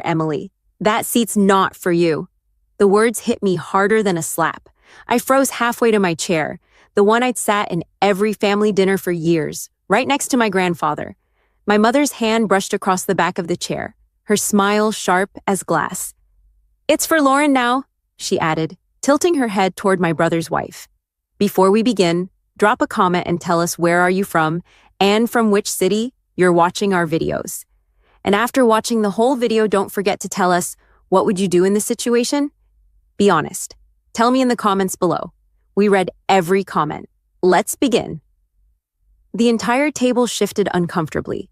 Emily. That seat's not for you." The words hit me harder than a slap. I froze halfway to my chair, the one I'd sat in every family dinner for years, right next to my grandfather. My mother's hand brushed across the back of the chair, her smile sharp as glass. "It's for Lauren now," she added, tilting her head toward my brother's wife. "Before we begin, drop a comment and tell us where are you from and from which city you're watching our videos. And after watching the whole video, don't forget to tell us, what would you do in this situation? Be honest. Tell me in the comments below. We read every comment. Let's begin." The entire table shifted uncomfortably.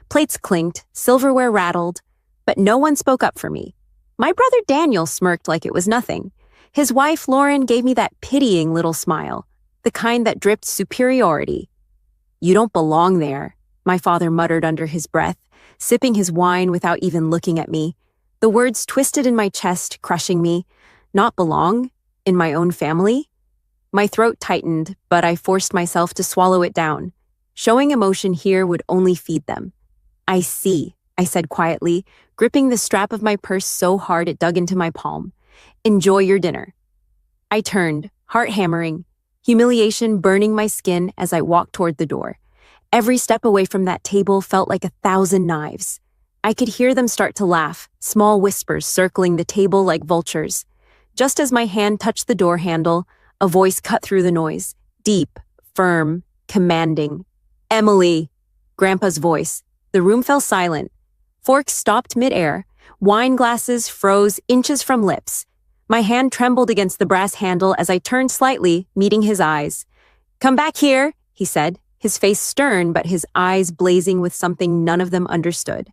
Plates clinked, silverware rattled, but no one spoke up for me. My brother Daniel smirked like it was nothing. His wife Lauren gave me that pitying little smile, the kind that dripped superiority. "You don't belong there," my father muttered under his breath, sipping his wine without even looking at me. The words twisted in my chest, crushing me. Not belong? In my own family? My throat tightened, but I forced myself to swallow it down. Showing emotion here would only feed them. "I see," I said quietly, gripping the strap of my purse so hard it dug into my palm. "Enjoy your dinner." I turned, heart hammering, humiliation burning my skin as I walked toward the door. Every step away from that table felt like 1,000 knives. I could hear them start to laugh, small whispers circling the table like vultures. Just as my hand touched the door handle, a voice cut through the noise, deep, firm, commanding. "Emily!" Grandpa's voice. The room fell silent. Forks stopped midair. Wine glasses froze inches from lips. My hand trembled against the brass handle as I turned slightly, meeting his eyes. "Come back here," he said, his face stern but his eyes blazing with something none of them understood.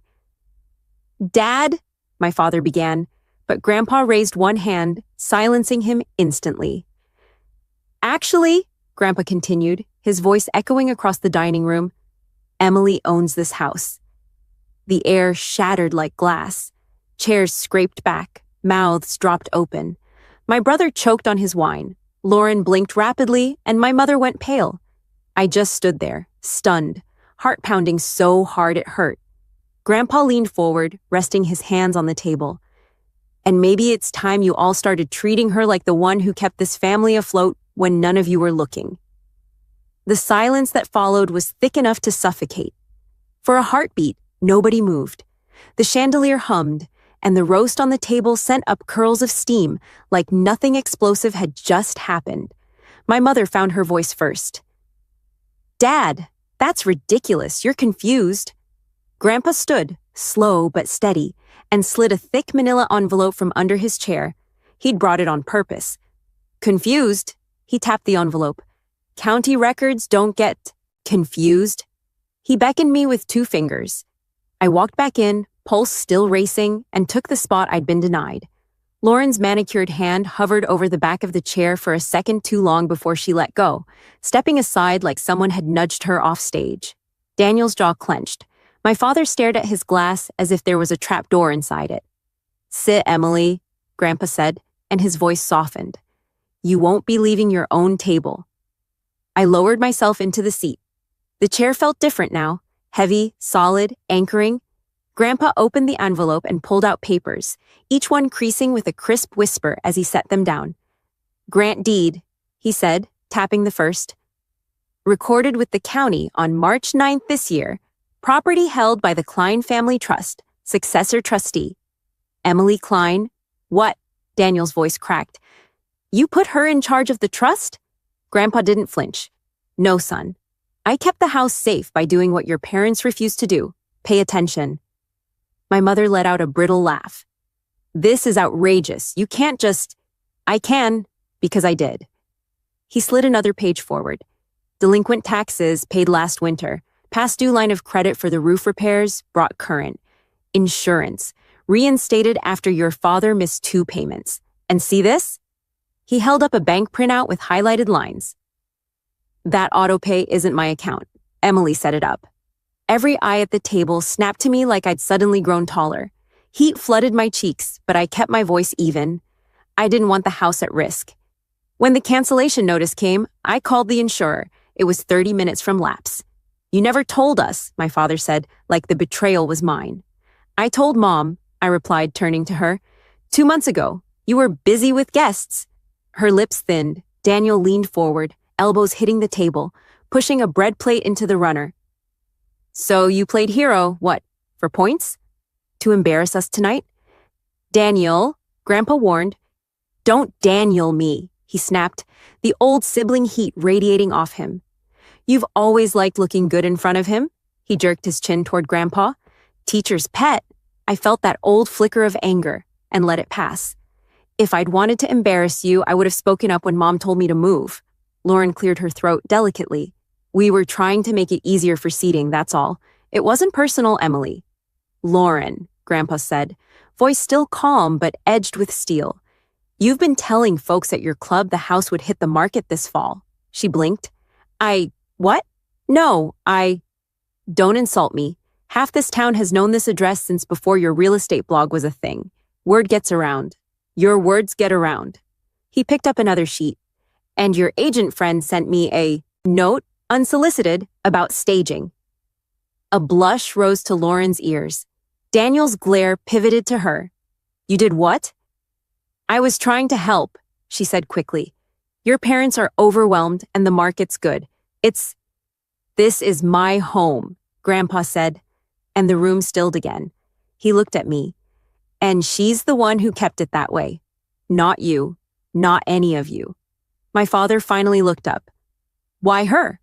"Dad," my father began, but Grandpa raised one hand, silencing him instantly. "Actually," Grandpa continued, his voice echoing across the dining room, "Emily owns this house." The air shattered like glass. Chairs scraped back, mouths dropped open. My brother choked on his wine. Lauren blinked rapidly, and my mother went pale. I just stood there, stunned, heart pounding so hard it hurt. Grandpa leaned forward, resting his hands on the table. "And maybe it's time you all started treating her like the one who kept this family afloat when none of you were looking." The silence that followed was thick enough to suffocate. For a heartbeat, nobody moved. The chandelier hummed, and the roast on the table sent up curls of steam like nothing explosive had just happened. My mother found her voice first. "Dad, that's ridiculous. You're confused." Grandpa stood, slow but steady, and slid a thick manila envelope from under his chair. He'd brought it on purpose. "Confused?" He tapped the envelope. "County records don't get confused." He beckoned me with 2 fingers. I walked back in, pulse still racing, and took the spot I'd been denied. Lauren's manicured hand hovered over the back of the chair for a second too long before she let go, stepping aside like someone had nudged her off stage. Daniel's jaw clenched. My father stared at his glass as if there was a trap door inside it. "Sit, Emily," Grandpa said, and his voice softened. "You won't be leaving your own table." I lowered myself into the seat. The chair felt different now, heavy, solid, anchoring. Grandpa opened the envelope and pulled out papers, each one creasing with a crisp whisper as he set them down. "Grant deed," he said, tapping the first. "Recorded with the county on March 9th this year. Property held by the Klein Family Trust, successor trustee. Emily Klein." "What?" Daniel's voice cracked. "You put her in charge of the trust?" Grandpa didn't flinch. "No, son. I kept the house safe by doing what your parents refused to do. Pay attention." My mother let out a brittle laugh. "This is outrageous. You can't just—" "I can, because I did." He slid another page forward. Delinquent taxes paid last winter. Past due line of credit for the roof repairs brought current. Insurance reinstated after your father missed 2 payments. And see this? He held up a bank printout with highlighted lines. "That autopay isn't my account. Emily set it up." Every eye at the table snapped to me like I'd suddenly grown taller. Heat flooded my cheeks, but I kept my voice even. I didn't want the house at risk. When the cancellation notice came, I called the insurer. It was 30 minutes from lapse. "You never told us," my father said, like the betrayal was mine. I told Mom, I replied, turning to her. 2 months ago, you were busy with guests. Her lips thinned. Daniel leaned forward, elbows hitting the table, pushing a bread plate into the runner. So you played hero, what, for points? To embarrass us tonight? Daniel, Grandpa warned. Don't Daniel me, he snapped, the old sibling heat radiating off him. You've always liked looking good in front of him? He jerked his chin toward Grandpa. Teacher's pet. I felt that old flicker of anger and let it pass. If I'd wanted to embarrass you, I would have spoken up when Mom told me to move. Lauren cleared her throat delicately. We were trying to make it easier for seating, that's all. It wasn't personal, Emily. Lauren, Grandpa said, voice still calm but edged with steel. You've been telling folks at your club the house would hit the market this fall. She blinked. What? No, Don't insult me. Half this town has known this address since before your real estate blog was a thing. Word gets around. Your words get around. He picked up another sheet. And your agent friend sent me a note, unsolicited, about staging. A blush rose to Lauren's ears. Daniel's glare pivoted to her. You did what? I was trying to help, she said quickly. Your parents are overwhelmed and the market's good. This is my home, Grandpa said, and the room stilled again. He looked at me. And she's the one who kept it that way. Not you. Not any of you. My father finally looked up. Why her?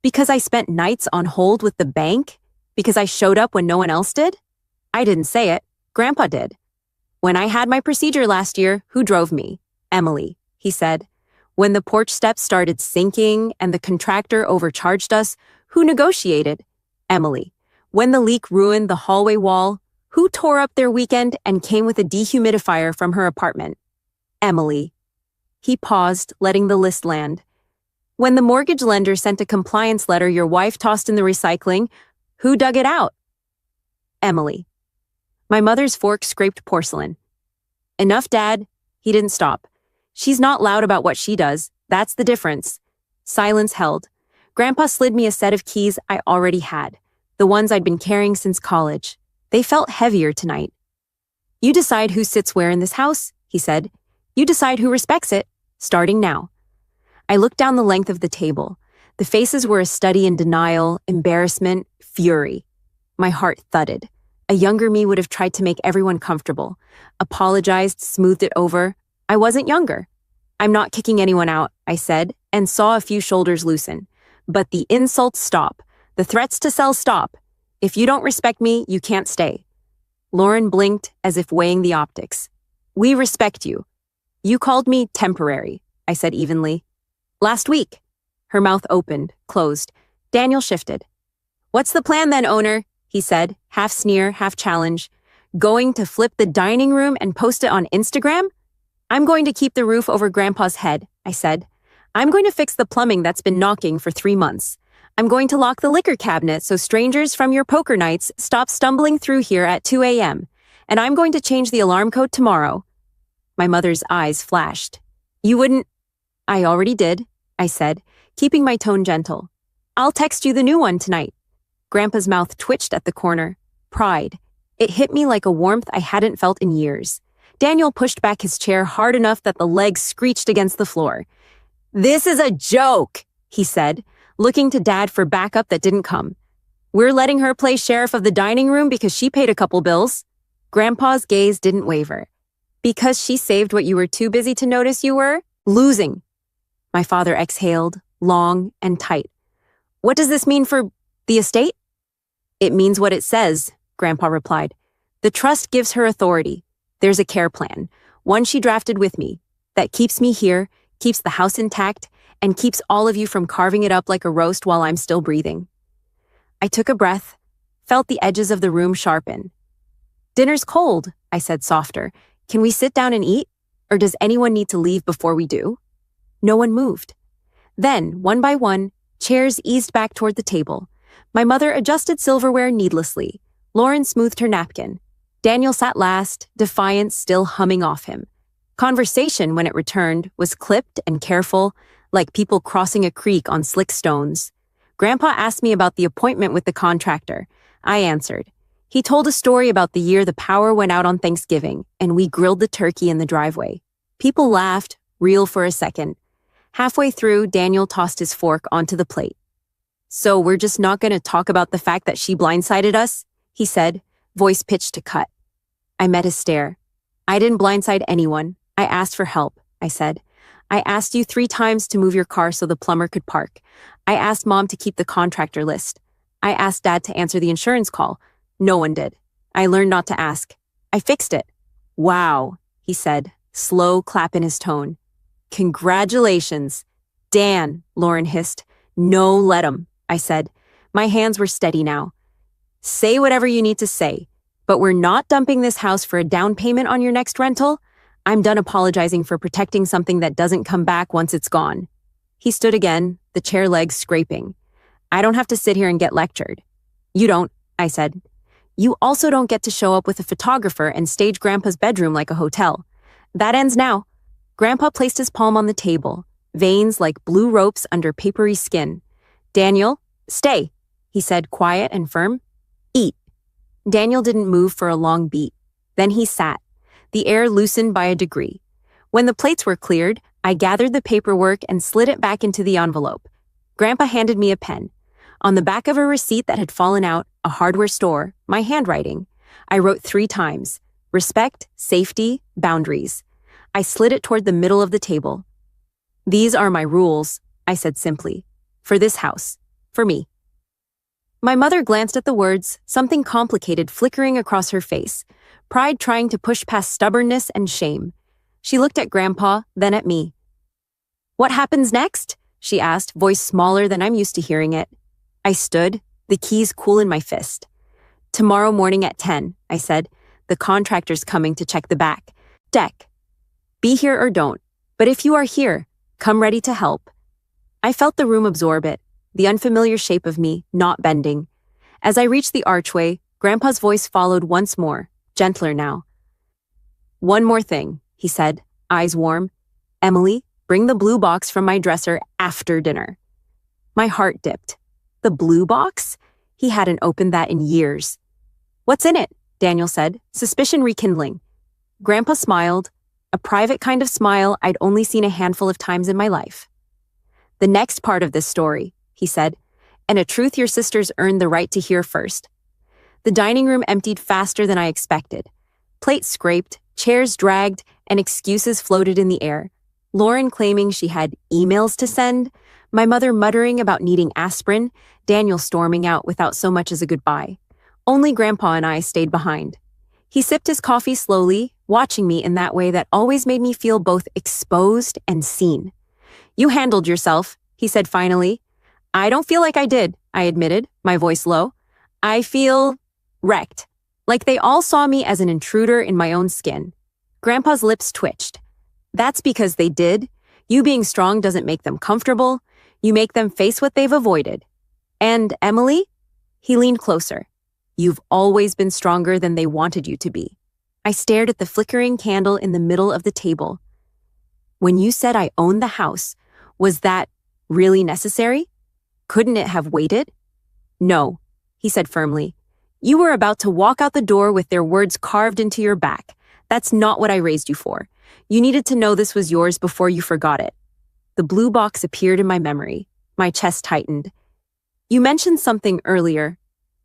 Because I spent nights on hold with the bank? Because I showed up when no one else did? I didn't say it. Grandpa did. When I had my procedure last year, who drove me? Emily, he said. When the porch steps started sinking and the contractor overcharged us, who negotiated? Emily. When the leak ruined the hallway wall, who tore up their weekend and came with a dehumidifier from her apartment? Emily. He paused, letting the list land. When the mortgage lender sent a compliance letter your wife tossed in the recycling, who dug it out? Emily. My mother's fork scraped porcelain. Enough, Dad. He didn't stop. She's not loud about what she does. That's the difference. Silence held. Grandpa slid me a set of keys I already had, the ones I'd been carrying since college. They felt heavier tonight. You decide who sits where in this house, he said. You decide who respects it, starting now. I looked down the length of the table. The faces were a study in denial, embarrassment, fury. My heart thudded. A younger me would have tried to make everyone comfortable, apologized, smoothed it over. I wasn't younger. I'm not kicking anyone out, I said, and saw a few shoulders loosen. But the insults stop. The threats to sell stop. If you don't respect me, you can't stay. Lauren blinked as if weighing the optics. We respect you. You called me temporary, I said evenly. Last week. Her mouth opened, closed. Daniel shifted. What's the plan then, owner? He said, half sneer, half challenge. Going to flip the dining room and post it on Instagram? I'm going to keep the roof over Grandpa's head, I said. I'm going to fix the plumbing that's been knocking for 3 months. I'm going to lock the liquor cabinet so strangers from your poker nights stop stumbling through here at 2 a.m. And I'm going to change the alarm code tomorrow. My mother's eyes flashed. You wouldn't... I already did, I said, keeping my tone gentle. I'll text you the new one tonight. Grandpa's mouth twitched at the corner. Pride. It hit me like a warmth I hadn't felt in years. Daniel pushed back his chair hard enough that the legs screeched against the floor. This is a joke, he said, looking to Dad for backup that didn't come. We're letting her play sheriff of the dining room because she paid a couple bills. Grandpa's gaze didn't waver. Because she saved what you were too busy to notice you were? Losing. My father exhaled, long and tight. What does this mean for the estate? It means what it says, Grandpa replied. The trust gives her authority. There's a care plan, one she drafted with me, that keeps me here, keeps the house intact, and keeps all of you from carving it up like a roast while I'm still breathing. I took a breath, felt the edges of the room sharpen. Dinner's cold, I said softer. Can we sit down and eat? Or does anyone need to leave before we do? No one moved. Then, one by one, chairs eased back toward the table. My mother adjusted silverware needlessly. Lauren smoothed her napkin. Daniel sat last, defiance still humming off him. Conversation, when it returned, was clipped and careful, like people crossing a creek on slick stones. Grandpa asked me about the appointment with the contractor. I answered. He told a story about the year the power went out on Thanksgiving, and we grilled the turkey in the driveway. People laughed, real for a second. Halfway through, Daniel tossed his fork onto the plate. "So we're just not going to talk about the fact that she blindsided us?" he said, voice pitched to cut. I met his stare. "I didn't blindside anyone. I asked for help," I said. "I asked you 3 times to move your car so the plumber could park. I asked Mom to keep the contractor list. I asked Dad to answer the insurance call. No one did. I learned not to ask. I fixed it." "Wow," he said, slow clap in his tone. "Congratulations." "Dan," Lauren hissed. "No, let him," I said. My hands were steady now. "Say whatever you need to say, but we're not dumping this house for a down payment on your next rental. I'm done apologizing for protecting something that doesn't come back once it's gone." He stood again, the chair legs scraping. "I don't have to sit here and get lectured." "You don't," I said. "You also don't get to show up with a photographer and stage Grandpa's bedroom like a hotel. That ends now." Grandpa placed his palm on the table, veins like blue ropes under papery skin. "Daniel, stay," he said, quiet and firm. "Eat." Daniel didn't move for a long beat. Then he sat, the air loosened by a degree. When the plates were cleared, I gathered the paperwork and slid it back into the envelope. Grandpa handed me a pen. On the back of a receipt that had fallen out, a hardware store, my handwriting, I wrote 3 times: respect, safety, boundaries. I slid it toward the middle of the table. "These are my rules," I said simply. "For this house. For me." My mother glanced at the words, something complicated flickering across her face, pride trying to push past stubbornness and shame. She looked at Grandpa, then at me. "What happens next?" she asked, voice smaller than I'm used to hearing it. I stood, the keys cool in my fist. "Tomorrow morning at 10, I said. "The contractor's coming to check the back deck. Be here or don't, but if you are here, come ready to help." I felt the room absorb it, the unfamiliar shape of me, not bending. As I reached the archway, Grandpa's voice followed once more, gentler now. "One more thing," he said, eyes warm. "Emily, bring the blue box from my dresser after dinner." My heart dipped. The blue box? He hadn't opened that in years. "What's in it?" Daniel said, suspicion rekindling. Grandpa smiled, a private kind of smile I'd only seen a handful of times in my life. "The next part of this story," he said, "and a truth your sisters earned the right to hear first." The dining room emptied faster than I expected. Plates scraped, chairs dragged, and excuses floated in the air. Lauren claiming she had emails to send, my mother muttering about needing aspirin, Daniel storming out without so much as a goodbye. Only Grandpa and I stayed behind. He sipped his coffee slowly, watching me in that way that always made me feel both exposed and seen. "You handled yourself," he said finally. "I don't feel like I did," I admitted, my voice low. "I feel wrecked, like they all saw me as an intruder in my own skin." Grandpa's lips twitched. "That's because they did. You being strong doesn't make them comfortable. You make them face what they've avoided. And Emily?" He leaned closer. "You've always been stronger than they wanted you to be." I stared at the flickering candle in the middle of the table. "When you said I owned the house, was that really necessary? Couldn't it have waited?" "No," he said firmly. "You were about to walk out the door with their words carved into your back. That's not what I raised you for. You needed to know this was yours before you forgot it." The blue box appeared in my memory. My chest tightened. "You mentioned something earlier.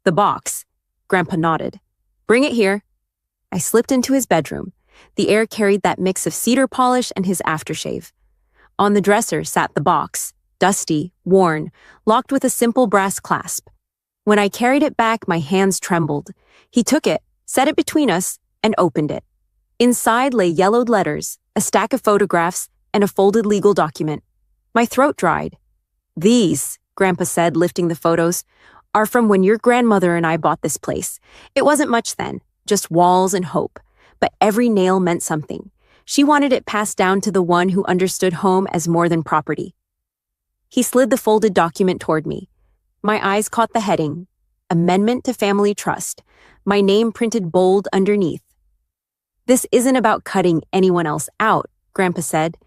The box." Grandpa nodded. "Bring it here." I slipped into his bedroom. The air carried that mix of cedar polish and his aftershave. On the dresser sat the box, dusty, worn, locked with a simple brass clasp. When I carried it back, my hands trembled. He took it, set it between us, and opened it. Inside lay yellowed letters, a stack of photographs, and a folded legal document. My throat dried. "These," Grandpa said, lifting the photos, "are from when your grandmother and I bought this place. It wasn't much then, just walls and hope. But every nail meant something. She wanted it passed down to the one who understood home as more than property." He slid the folded document toward me. My eyes caught the heading, Amendment to Family Trust, my name printed bold underneath. "This isn't about cutting anyone else out," Grandpa said.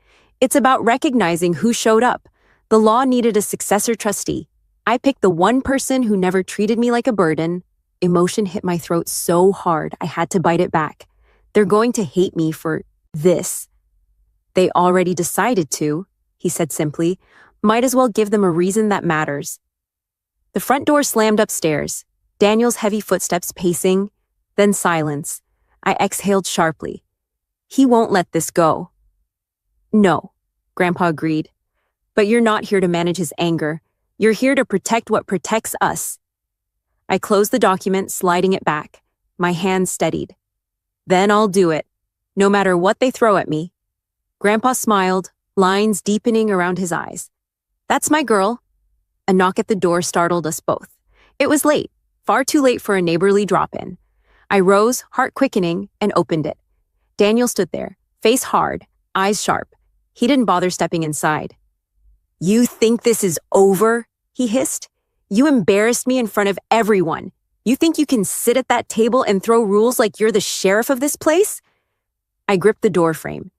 "It's about recognizing who showed up. The law needed a successor trustee. I picked the one person who never treated me like a burden, Emotion hit my throat so hard I had to bite it back. They're going to hate me for this. They already decided to, he said simply. Might as well give them a reason that matters. The front door slammed upstairs, Daniel's heavy footsteps pacing, then silence. I exhaled sharply. He won't let this go. No, Grandpa agreed. But you're not here to manage his anger. You're here to protect what protects us. I closed the document, sliding it back. My hand steadied. Then I'll do it, no matter what they throw at me. Grandpa smiled, lines deepening around his eyes. That's my girl. A knock at the door startled us both. It was late, far too late for a neighborly drop-in. I rose, heart quickening, and opened it. Daniel stood there, face hard, eyes sharp. He didn't bother stepping inside. You think this is over? He hissed. You embarrassed me in front of everyone. You think you can sit at that table and throw rules like you're the sheriff of this place? I gripped the doorframe.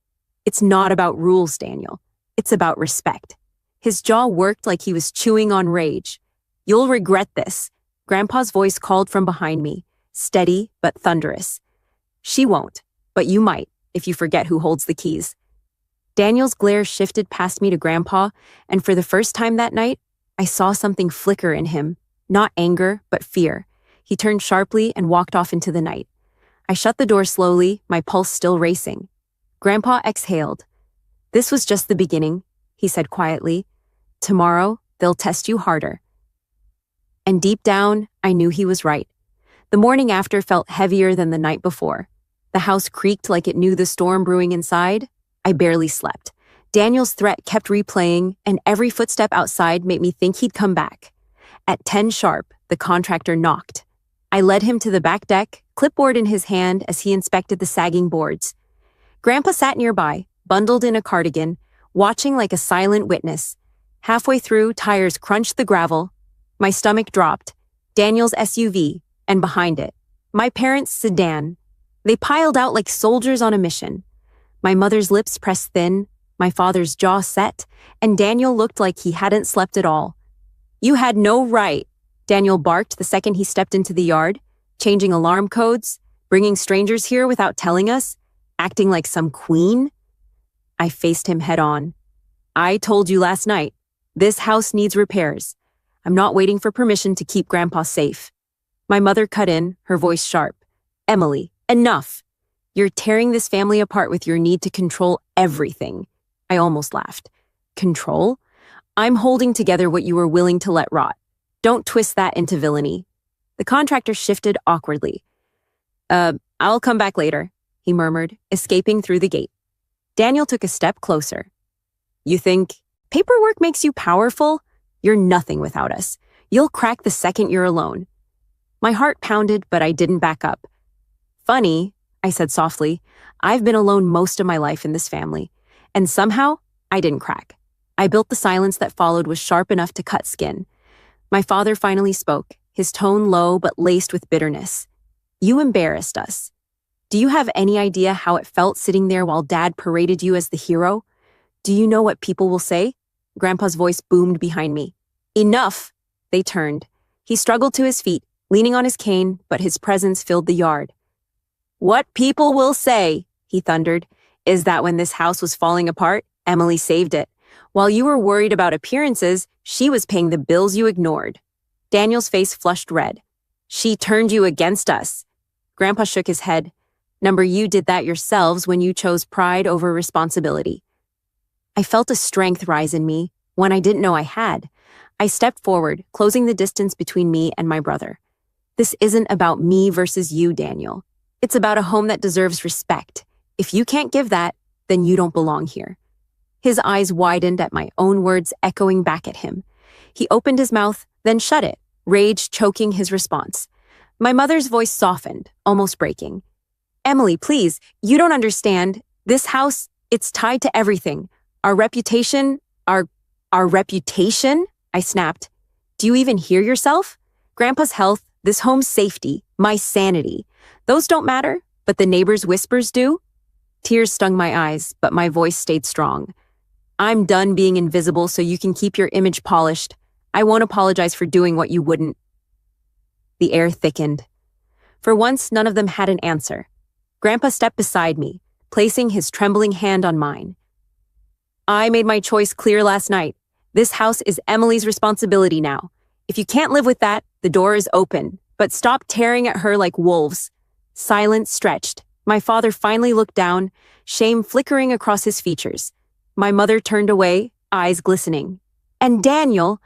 It's not about rules, Daniel. It's about respect. His jaw worked like he was chewing on rage. You'll regret this. Grandpa's voice called from behind me, steady but thunderous. She won't, but you might, if you forget who holds the keys. Daniel's glare shifted past me to Grandpa, and for the first time that night, I saw something flicker in him, not anger, but fear. He turned sharply and walked off into the night. I shut the door slowly, my pulse still racing. Grandpa exhaled. This was just the beginning, he said quietly. Tomorrow, they'll test you harder. And deep down, I knew he was right. The morning after felt heavier than the night before. The house creaked like it knew the storm brewing inside. I barely slept. Daniel's threat kept replaying, and every footstep outside made me think he'd come back. At 10 sharp, the contractor knocked. I led him to the back deck, clipboard in his hand as he inspected the sagging boards. Grandpa sat nearby, bundled in a cardigan, watching like a silent witness. Halfway through, tires crunched the gravel. My stomach dropped. Daniel's SUV, and behind it, my parents' sedan. They piled out like soldiers on a mission. My mother's lips pressed thin, my father's jaw set, and Daniel looked like he hadn't slept at all. You had no right, Daniel barked the second he stepped into the yard, changing alarm codes, bringing strangers here without telling us, acting like some queen. I faced him head on. I told you last night, this house needs repairs. I'm not waiting for permission to keep Grandpa safe. My mother cut in, her voice sharp. Emily, enough. You're tearing this family apart with your need to control everything. I almost laughed. Control? I'm holding together what you were willing to let rot. Don't twist that into villainy. The contractor shifted awkwardly. I'll come back later, he murmured, escaping through the gate. Daniel took a step closer. You think paperwork makes you powerful? You're nothing without us. You'll crack the second you're alone. My heart pounded, but I didn't back up. Funny, I said softly, I've been alone most of my life in this family, and somehow I didn't crack. I built the silence that followed was sharp enough to cut skin. My father finally spoke, his tone low but laced with bitterness. You embarrassed us. Do you have any idea how it felt sitting there while Dad paraded you as the hero? Do you know what people will say? Grandpa's voice boomed behind me. Enough! They turned. He struggled to his feet, leaning on his cane, but his presence filled the yard. What people will say, he thundered, is that when this house was falling apart, Emily saved it. While you were worried about appearances, she was paying the bills you ignored. Daniel's face flushed red. She turned you against us. Grandpa shook his head. Number, you did that yourselves when you chose pride over responsibility. I felt a strength rise in me, one I didn't know I had. I stepped forward, closing the distance between me and my brother. This isn't about me versus you, Daniel. It's about a home that deserves respect. If you can't give that, then you don't belong here. His eyes widened at my own words echoing back at him. He opened his mouth, then shut it, rage choking his response. My mother's voice softened, almost breaking. Emily, please, you don't understand. This house, it's tied to everything. Our reputation, our reputation? I snapped. Do you even hear yourself? Grandpa's health, this home's safety, my sanity. Those don't matter, but the neighbors' whispers do. Tears stung my eyes, but my voice stayed strong. I'm done being invisible so you can keep your image polished. I won't apologize for doing what you wouldn't. The air thickened. For once, none of them had an answer. Grandpa stepped beside me, placing his trembling hand on mine. I made my choice clear last night. This house is Emily's responsibility now. If you can't live with that, the door is open. But stop tearing at her like wolves. Silence stretched. My father finally looked down, shame flickering across his features. My mother turned away, eyes glistening. And Daniel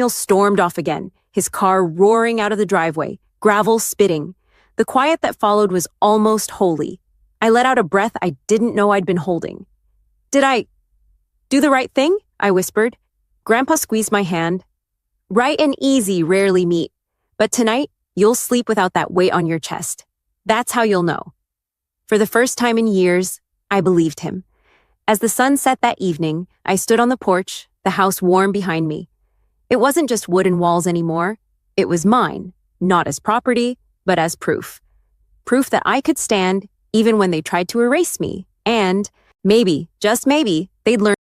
stormed off again, his car roaring out of the driveway, gravel spitting. The quiet that followed was almost holy. I let out a breath I didn't know I'd been holding. Did I do the right thing? I whispered. Grandpa squeezed my hand. Right and easy rarely meet, but tonight you'll sleep without that weight on your chest. That's how you'll know. For the first time in years, I believed him. As the sun set that evening, I stood on the porch, the house warm behind me. It wasn't just wooden walls anymore. It was mine, not as property, but as proof. Proof that I could stand even when they tried to erase me. And maybe, just maybe, they'd learn